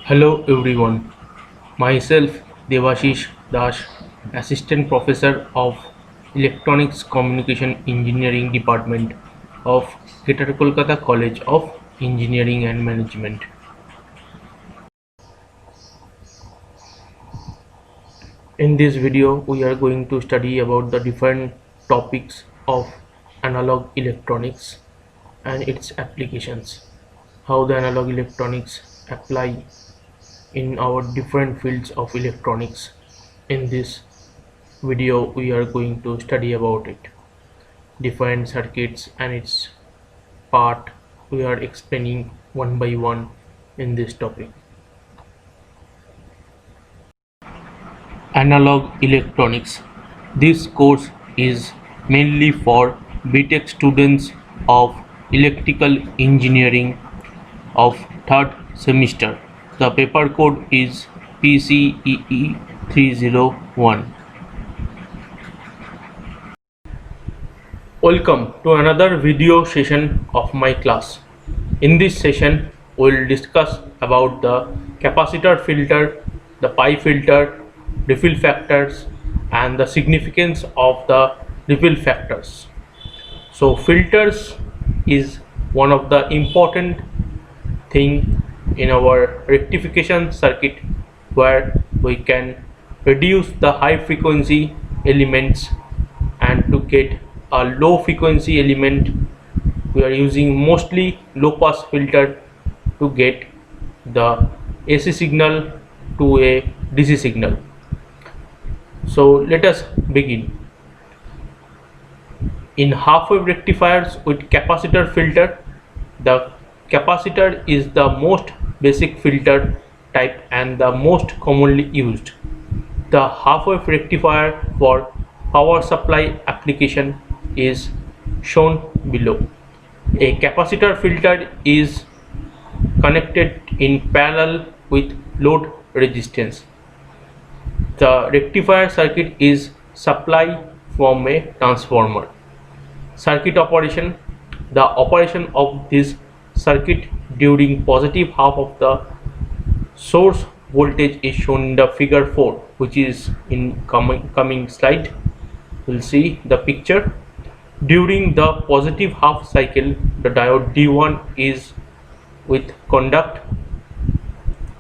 Hello everyone, myself Devashish Das, Assistant Professor of Electronics Communication Engineering Department of Greater Kolkata College of Engineering and Management. In this video, we are going to study about the different topics of analog electronics and its applications, how the analog electronics apply in our different fields of electronics. In this video we are going to study about it, different circuits and its part we are explaining one by one in this topic. Analog electronics. This course is mainly for BTech students of electrical engineering of third semester. The paper code is PCEE 301. Welcome to another video session of my class. In this session, we will discuss about the capacitor filter, the pi filter, ripple factors, and the significance of the ripple factors. So filters is one of the important thing in our rectification circuit, where we can reduce the high frequency elements, and to get a low frequency element we are using mostly low pass filter to get the AC signal to a DC signal. So let us begin. In half wave rectifiers with capacitor filter, the capacitor is the most basic filter type and the most commonly used. The half wave rectifier for power supply application is shown below. A capacitor filter is connected in parallel with load resistance. The rectifier circuit is supply from a transformer. Circuit operation. The operation of this circuit during positive half of the source voltage is shown in the figure 4, which is in coming slide. We'll see the picture. During the positive half cycle, the diode D1 is with conduct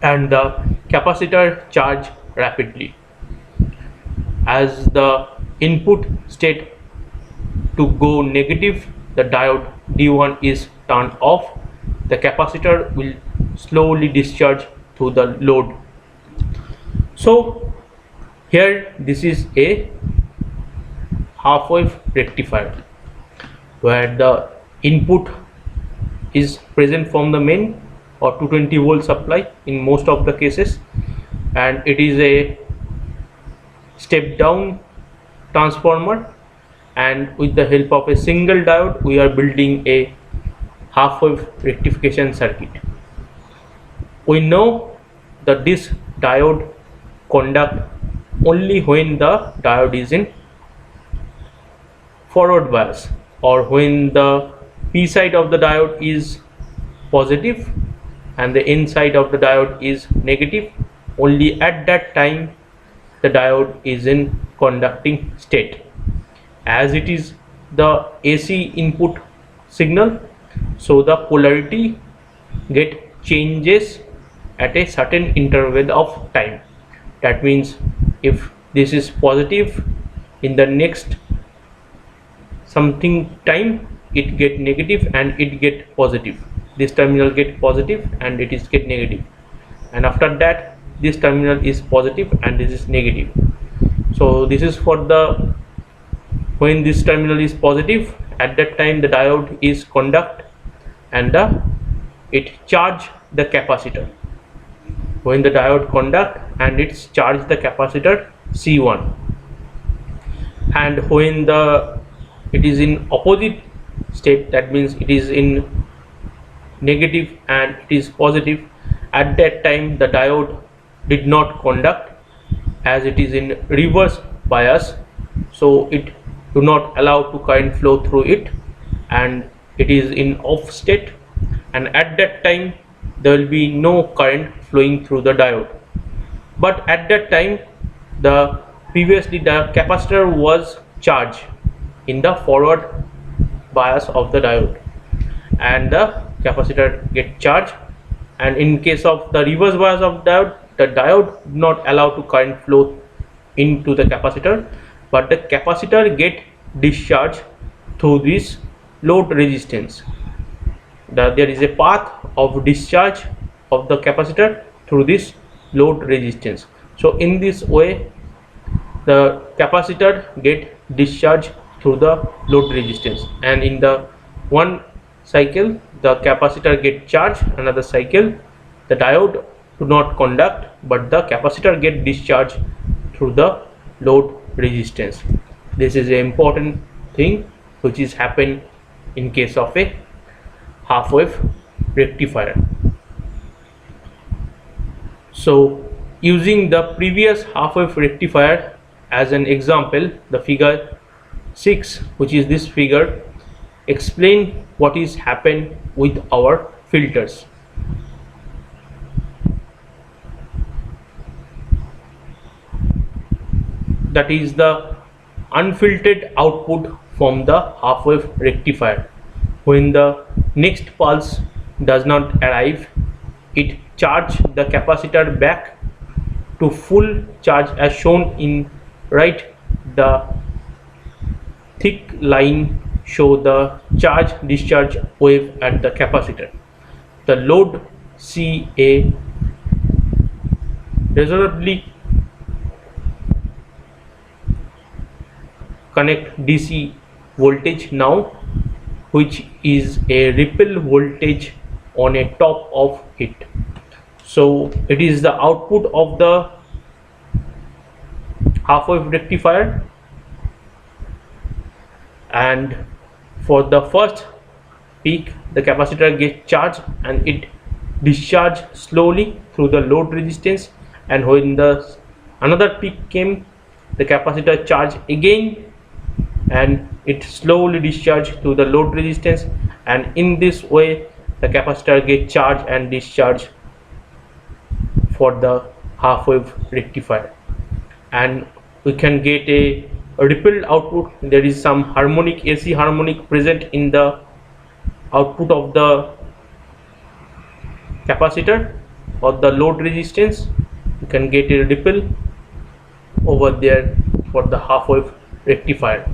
and the capacitor charge rapidly. As the input state to go negative, the diode D1 is turned off. The capacitor will slowly discharge to the load. So here this is a half wave rectifier, where the input is present from the main or 220 volt supply in most of the cases, and it is a step down transformer, and with the help of a single diode we are building a half wave rectification circuit. We know that this diode conduct only when the diode is in forward bias, or when the P side of the diode is positive and the N side of the diode is negative. Only at that time the diode is in conducting state. As it is the AC input signal, so the polarity get changes at a certain interval of time. That means if this is positive, in the next something time it get negative and it get positive. This terminal get positive and it is get negative, and after that this terminal is positive and this is negative. So this is for the when this terminal is positive, at that time the diode is conduct and it charge the capacitor. When the diode conduct and it's charge the capacitor C1, and when it is in opposite state, that means it is in negative and it is positive, at that time the diode did not conduct, as it is in reverse bias, so it do not allow to current flow through it and it is in off state, and at that time there will be no current flowing through the diode. But at that time, the previously the capacitor was charged in the forward bias of the diode, and the capacitor get charged. And in case of the reverse bias of diode, the diode not allow to current flow into the capacitor, but the capacitor get discharged through this load resistance. There is a path of discharge of the capacitor through this load resistance. So in this way, the capacitor get discharged through the load resistance, and in the one cycle the capacitor get charged, another cycle the diode do not conduct, but the capacitor get discharged through the load resistance. This is an important thing which is happen in case of a half wave rectifier. So using the previous half wave rectifier as an example, the figure 6, which is this figure, explain what is happen with our filters. That is the unfiltered output from the half wave rectifier. When the next pulse does not arrive, it charges the capacitor back to full charge as shown in right. The thick line show the charge discharge wave at the capacitor. The load CA resolutely connect DC voltage now, which is a ripple voltage on a top of it. So it is the output of the half wave rectifier, and for the first peak the capacitor gets charged and it discharge slowly through the load resistance, and when the another peak came, the capacitor charged again and it slowly discharged to the load resistance, and in this way the capacitor gets charged and discharged for the half wave rectifier. And we can get a rippled output. There is some harmonic, AC harmonic present in the output of the capacitor or the load resistance. You can get a ripple over there for the half wave rectifier.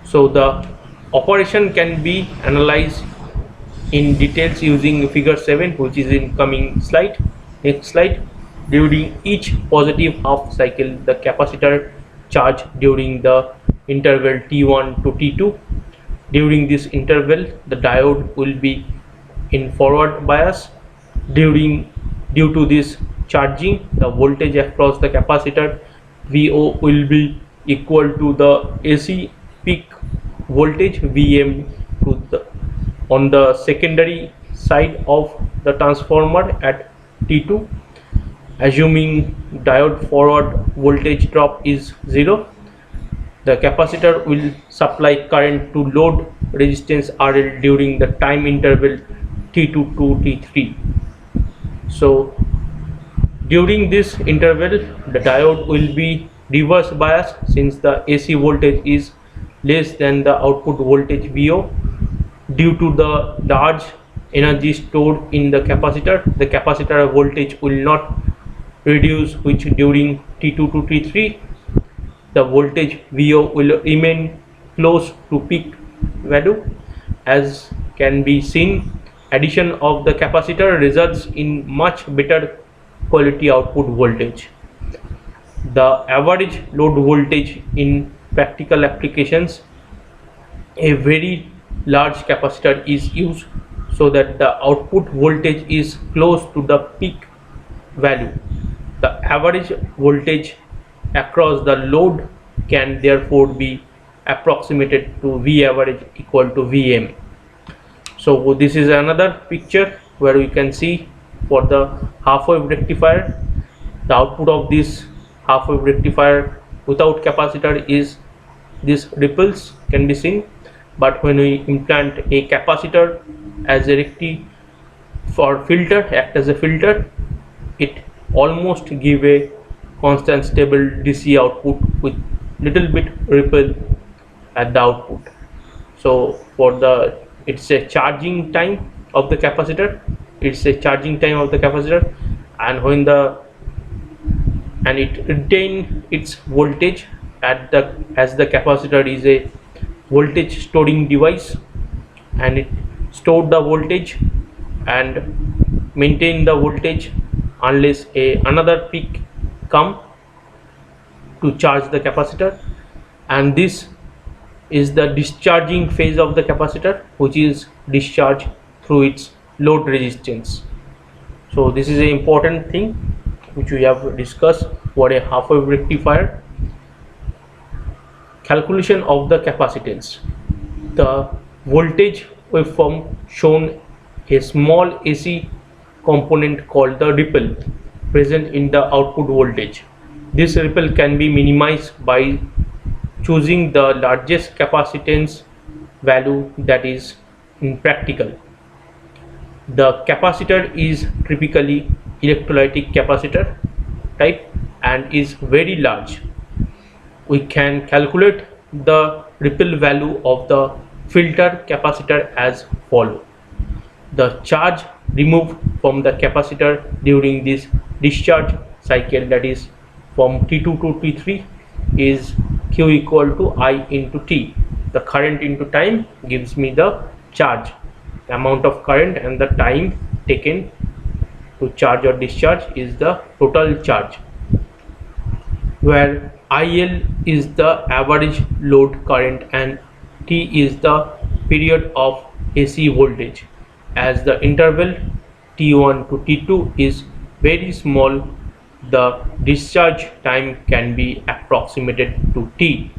So the operation can be analyzed in details using figure 7, which is in coming slide. Next slide. During each positive half cycle, the capacitor charge during the interval T1 to T2. During this interval, the diode will be in forward bias. Due to this charging, the voltage across the capacitor VO will be equal to the AC peak voltage Vm to the on the secondary side of the transformer at T2. Assuming diode forward voltage drop is 0, the capacitor will supply current to load resistance RL during the time interval T2 to T3. So during this interval, the diode will be reverse bias since the AC voltage is less than the output voltage VO. Due to the large energy stored in the capacitor voltage will not reduce, which during T2 to T3 the voltage VO will remain close to peak value. As can be seen, addition of the capacitor results in much better quality output voltage. The average load voltage in practical applications, a very large capacitor is used so that the output voltage is close to the peak value. The average voltage across the load can therefore be approximated to V average equal to Vm. So this is another picture where we can see for the half wave rectifier, the output of this half wave rectifier without capacitor is these ripples can be seen, but when we implant a capacitor as a for filter, act as a filter. It almost give a constant stable DC output with little bit ripple at the output. So for the, it's a charging time of the capacitor, and when the, and it retain its voltage at the, as the capacitor is a voltage storing device, and it stored the voltage and maintain the voltage unless another peak come to charge the capacitor. And this is the discharging phase of the capacitor, which is discharged through its load resistance. So this is an important thing which we have discussed for a half wave rectifier. Calculation of the capacitance. The voltage waveform shown a small AC component called the ripple present in the output voltage. This ripple can be minimized by choosing the largest capacitance value that is practical. The capacitor is typically electrolytic capacitor type and is very large. We can calculate the ripple value of the filter capacitor as follow. The charge removed from the capacitor during this discharge cycle, that is from T2 to T3, is Q equal to I into T. The current into time gives me the charge, the amount of current, and the time taken to charge or discharge is the total charge, where IL is the average load current and T is the period of AC voltage. As the interval T1 to T2 is very small, the discharge time can be approximated to T.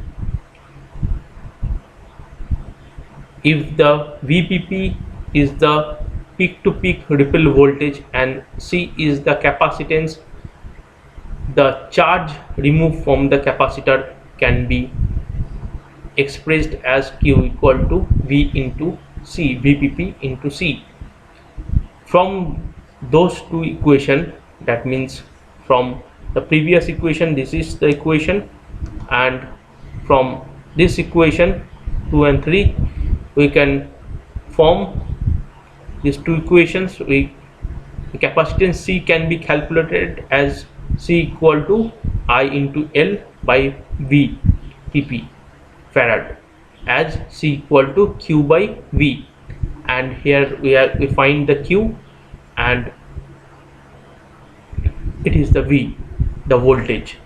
If the VPP is the peak to peak ripple voltage and C is the capacitance, the charge removed from the capacitor can be expressed as Q equal to V into C, VPP into C. From those two equations, that means from the previous equation, this is the equation, and from this equation 2 and 3, we can form these two equations. The capacitance C can be calculated as C equal to I into L by V PP farad, as C equal to Q by V, and here we find the Q and it is the V, the voltage.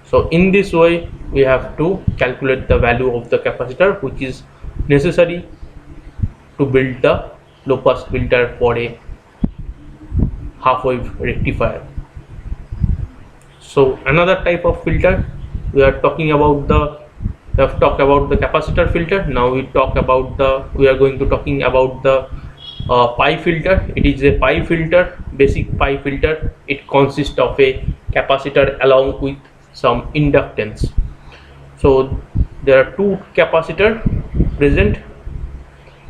So in this way we have to calculate the value of the capacitor, which is necessary to build the low pass filter for a half wave rectifier. So another type of filter, we are talking about the, we have talked about the capacitor filter. Now we are going to talking about the pi filter. It is a pi filter, basic pi filter. It consists of a capacitor along with some inductance. So there are two capacitor present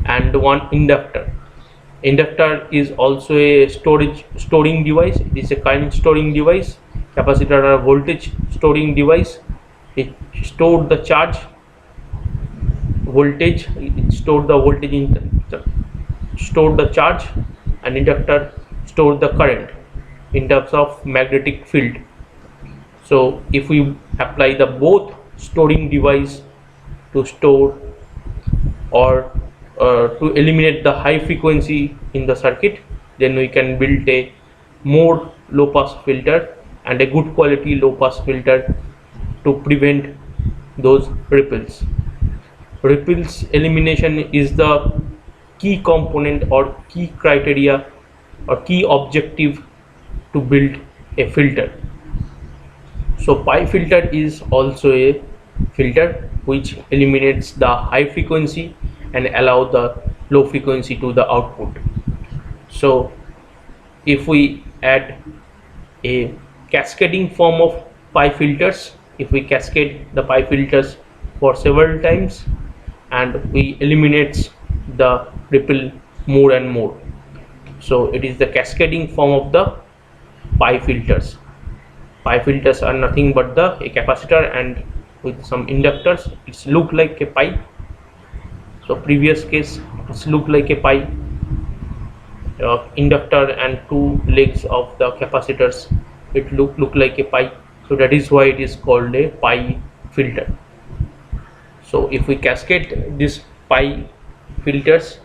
and one inductor. Inductor is also a storing device. It is a current storing device. Capacitor are voltage storing device. It stored the charge voltage, it stored the voltage in stored the charge, and inductor stored the current in terms of magnetic field. So if we apply the both storing device to store or to eliminate the high frequency in the circuit, then we can build a more low pass filter and a good quality low pass filter to prevent those ripples. Ripples elimination is the key component or key criteria or key objective to build a filter. So pi filter is also a filter which eliminates the high frequency and allow the low frequency to the output. So if we add a cascading form of pi filters, if we cascade the pi filters for several times and we eliminate the ripple more and more, So it is the cascading form of the pi filters. Pi filters are nothing but a capacitor and with some inductors. It's look like a pi. So previous case, it's look like a pi. Inductor and two legs of the capacitors, it look like a pi. So that is why it is called a pi filter. So if we cascade these pi filters,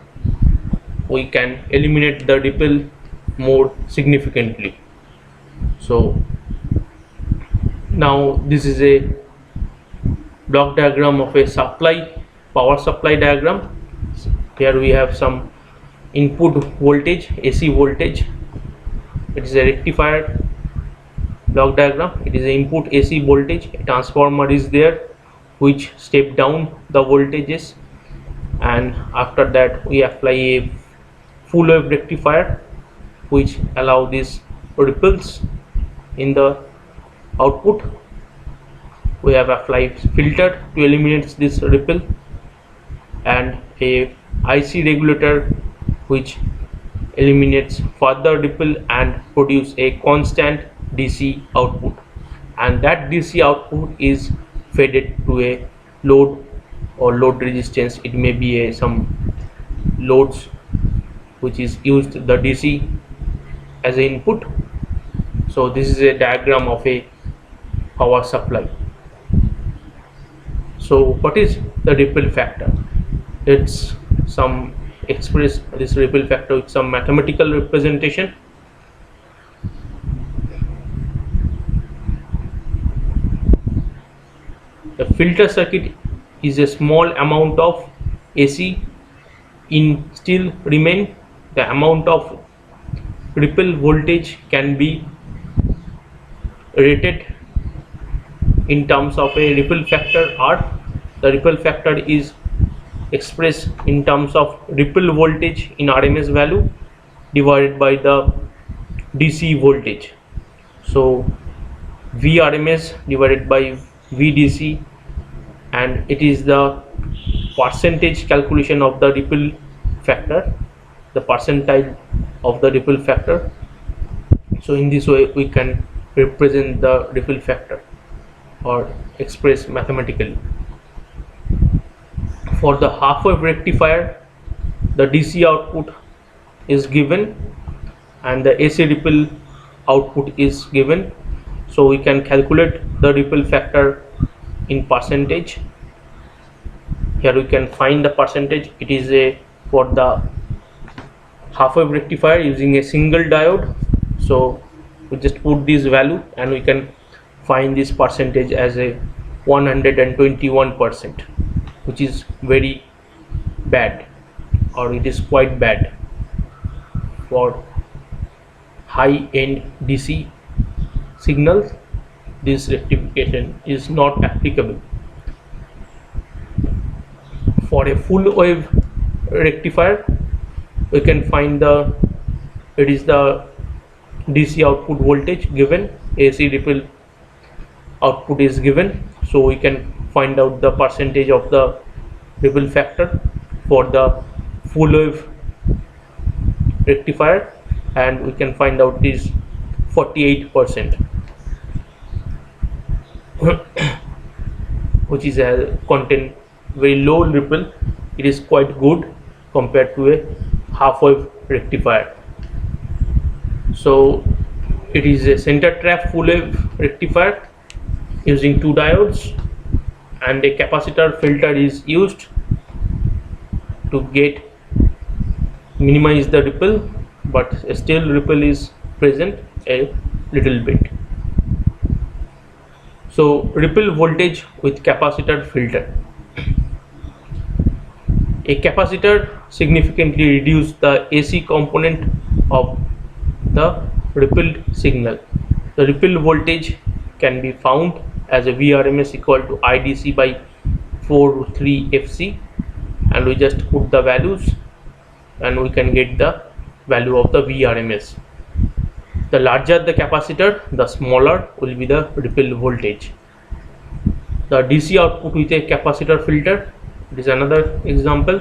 we can eliminate the ripple more significantly. So now this is a block diagram of a power supply diagram. Here we have some input voltage, AC voltage. It is a rectifier block diagram. It is an input AC voltage. A transformer is there which step down the voltages, and after that we apply a full wave rectifier which allow these ripples in the output. We have applied filter to eliminate this ripple, and a IC regulator which eliminates further ripple and produce a constant DC output, and that DC output is fed to a load or load resistance. It may be some loads which is used the DC as an input. So this is a diagram of a power supply. So what is the ripple factor? It's some express this ripple factor with some mathematical representation. The filter circuit is a small amount of AC in still remain. The amount of ripple voltage can be rated in terms of a ripple factor R. The ripple factor is expressed in terms of ripple voltage in RMS value divided by the DC voltage. So Vrms divided by Vdc, and it is the percentage calculation of the ripple factor, the percentile of the ripple factor. So in this way we can represent the ripple factor or express mathematically. For the half wave rectifier, the DC output is given and the AC ripple output is given. So we can calculate the ripple factor in percentage. Here we can find the percentage. It is a for the half wave rectifier using a single diode. So we just put this value and we can find this percentage as a 121%, which is very bad, or it is quite bad. For high end DC signals, this rectification is not applicable. For a full wave rectifier, we can find it is the DC output voltage given, AC ripple output is given. So we can find out the percentage of the ripple factor for the full wave rectifier, and we can find out this 48%, which is a contain very low ripple. It is quite good compared to a half wave rectifier. So it is a center trap full wave rectifier using two diodes, and a capacitor filter is used to minimize the ripple, but still ripple is present a little bit. So ripple voltage with capacitor filter. A capacitor significantly reduces the AC component of the rippled signal. The ripple voltage can be found as a Vrms equal to IDC by 4/3 FC, and we just put the values and we can get the value of the Vrms. The larger the capacitor, the smaller will be the ripple voltage. The DC output with a capacitor filter, it is another example.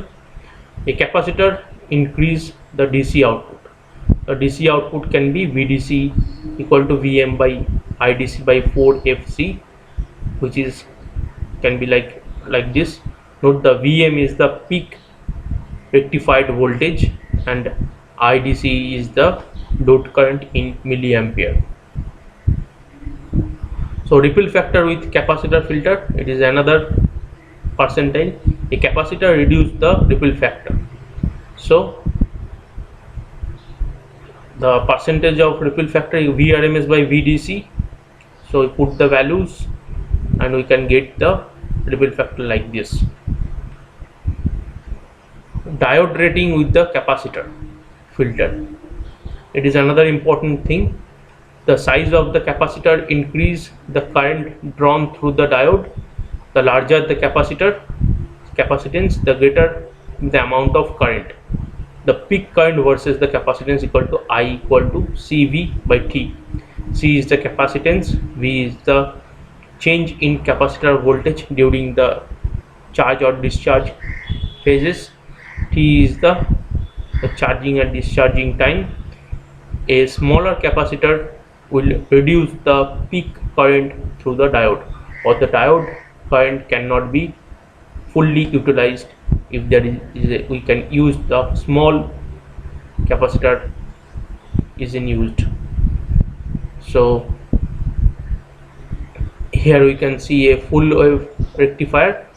A capacitor increase the DC output. DC output can be VDC equal to VM by IDC by 4FC, which is can be like this. Note the VM is the peak rectified voltage and IDC is the load current in milliampere. So ripple factor with capacitor filter, it is another percentile. A capacitor reduces the ripple factor. So the percentage of ripple factor is Vrms by VDC. So we put the values and we can get the ripple factor like this. Diode rating with the capacitor filter, it is another important thing. The size of the capacitor increase the current drawn through the diode. The larger the capacitance, the greater the amount of current. The peak current versus the capacitance equal to I equal to CV by T. C is the capacitance, V is the change in capacitor voltage during the charge or discharge phases, T is the charging and discharging time. A smaller capacitor will reduce the peak current through the diode, or the diode current cannot be fully utilized if there is we can use the small capacitor is in used. So here we can see a full wave rectifier.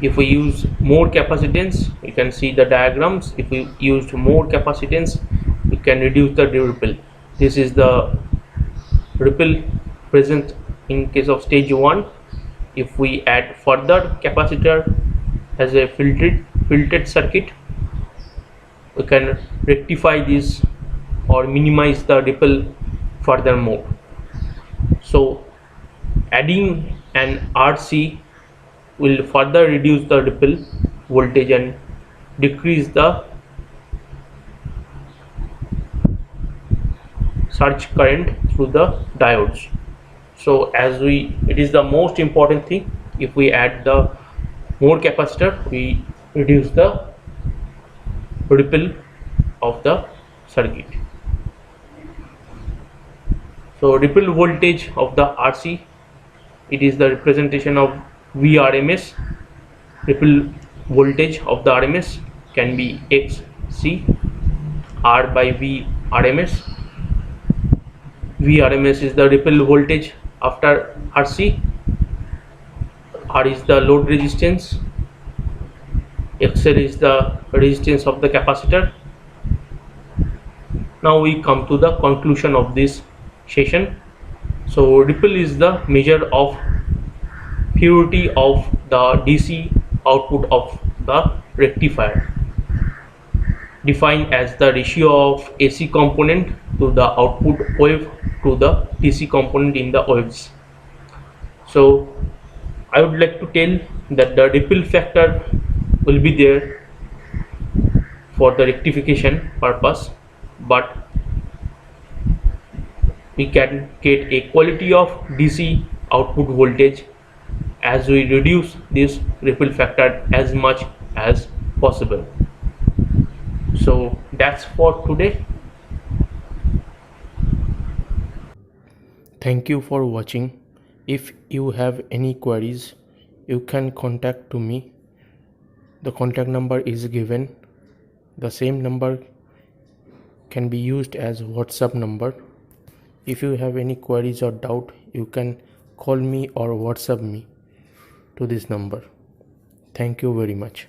If we use more capacitance, you can see the diagrams. If we used more capacitance, we can reduce the ripple. This is the ripple present in case of stage 1. If we add further capacitor as a filtered circuit, we can rectify this or minimize the ripple furthermore. So adding an RC will further reduce the ripple voltage and decrease the surge current through the diodes. So it is the most important thing. If we add the more capacitor, we reduce the ripple of the circuit. So ripple voltage of the RC, it is the representation of Vrms. Ripple voltage of the RMS can be XC, R by V RMS. Vrms is the ripple voltage after RC. R is the load resistance. XL is the resistance of the capacitor. Now we come to the conclusion of this session. So ripple is the measure of purity of the DC output of the rectifier, defined as the ratio of AC component to the output wave to the DC component in the waves. So I would like to tell that the ripple factor will be there for the rectification purpose, but we can get a quality of DC output voltage as we reduce this ripple factor as much as possible. So that's for today. Thank you for watching. If you have any queries, you can contact to me. The contact number is given. The same number can be used as WhatsApp number. If you have any queries or doubt, you can call me or WhatsApp me to this number. Thank you very much.